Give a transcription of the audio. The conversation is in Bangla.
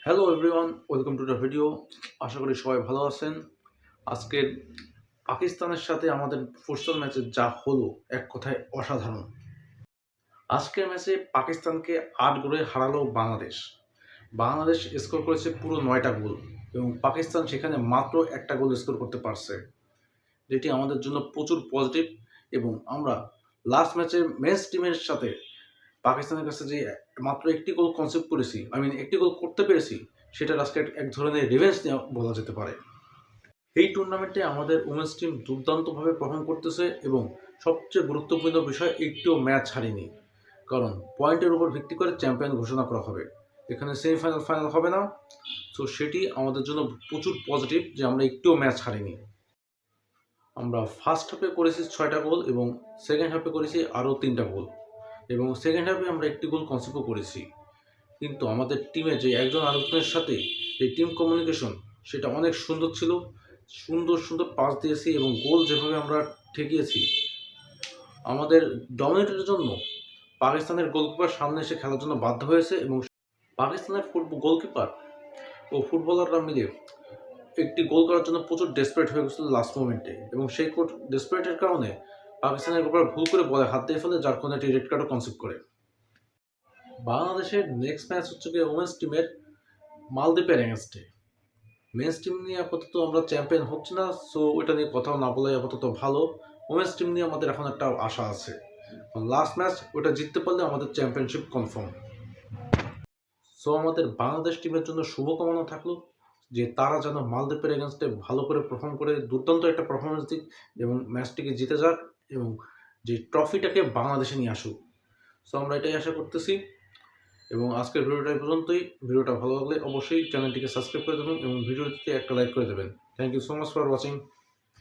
Hello everyone, welcome to the video. আশা করি সবাই ভালো আছেন। আজকের পাকিস্তানের সাথে আমাদের ফুটসল ম্যাচে যা হলো এক কথায় অসাধারণ। আজকের ম্যাচে পাকিস্তানকে ৮ গোলে হারালো বাংলাদেশ। বাংলাদেশ স্কোর করেছে পুরো ৯টা গোল এবং পাকিস্তান সেখানে মাত্র একটা গোল স্কোর করতে পারছে, যেটি আমাদের জন্য প্রচুর পজিটিভ। এবং আমরা লাস্ট ম্যাচে মেন্স টিমের সাথে পাকিস্তানের কাছে যে মাত্র একটি গোল কনসিভ করেছি, একটি গোল করতে পেরেছি, সেটার আজকে এক ধরনের রিভেঞ্জ নেওয়া বলা যেতে পারে। এই টুর্নামেন্টে আমাদের উমেন্স টিম দুর্দান্তভাবে পারফর্ম করতেছে এবং সবচেয়ে গুরুত্বপূর্ণ বিষয় একটিও ম্যাচ হারিনি, কারণ পয়েন্টের উপর ভিত্তি করে চ্যাম্পিয়ন ঘোষণা করা হবে। এখানে সেমিফাইনাল ফাইনাল হবে না, তো সেটি আমাদের জন্য প্রচুর পজিটিভ যে আমরা একটিও ম্যাচ হারিনি। আমরা ফার্স্ট হাফে করেছি 6টা গোল এবং সেকেন্ড হাফে করেছি আরও 3টা গোল, এবং সেকেন্ড হাফে আমরা একটি গোল কনসিভও করেছি। কিন্তু আমাদের টিমে যে একজন আরেকজনের সাথে যে টিম কমিউনিকেশন, সেটা অনেক সুন্দর ছিল। সুন্দর সুন্দর পাস দিয়েছি এবং গোল যেভাবে আমরা ঠেকিয়েছি, আমাদের ডমিনেটের জন্য পাকিস্তানের গোলকিপার সামনে এসে খেলার জন্য বাধ্য হয়েছে এবং পাকিস্তানের গোলকিপার ও ফুটবলাররা মিলে একটি গোল করার জন্য প্রচুর ডেসপারেট হয়ে গেছিল লাস্ট মোমেন্টে, এবং সেই ডেসপারেটের কারণে পাকিস্তানের গোলকিপার ভুল করে বলে হাত দিয়ে ফেলে, যার কারণে একটি রেড কার্ডও কনসিভ করে। বাংলাদেশের নেক্সট ম্যাচ হচ্ছে গিয়ে উমেন্স টিমের মালদ্বীপের এগেনস্টে। মেন্স টিম নিয়ে আপাতত আমরা চ্যাম্পিয়ন হচ্ছে না, সো ওইটা নিয়ে কথাও না বলাই আপাতত ভালো। উমেন্স টিম নিয়ে আমাদের এখন একটা আশা আছে, লাস্ট ম্যাচ ওটা জিততে পারলে আমাদের চ্যাম্পিয়নশিপ কনফার্ম। সো আমাদের বাংলাদেশ টিমের জন্য শুভকামনা থাকলো যে তারা যেন মালদ্বীপের এগেনস্টে ভালো করে পারফর্ম করে দুর্দান্ত একটা পারফরমেন্স দিক এবং ম্যাচটিকে জিতে যাক এবং যে ট্রফিটাকে বাংলাদেশে নিয়ে আসুক। সো আমরা এটাই আশা করতেছি। এবং আজকের ভিডিওটা এই পর্যন্তই। ভিডিওটা ভালো লাগলে অবশ্যই চ্যানেলটিকে সাবস্ক্রাইব করে দেবেন এবং ভিডিওটিতে একটা লাইক করে দেবেন। Thank you so much for watching.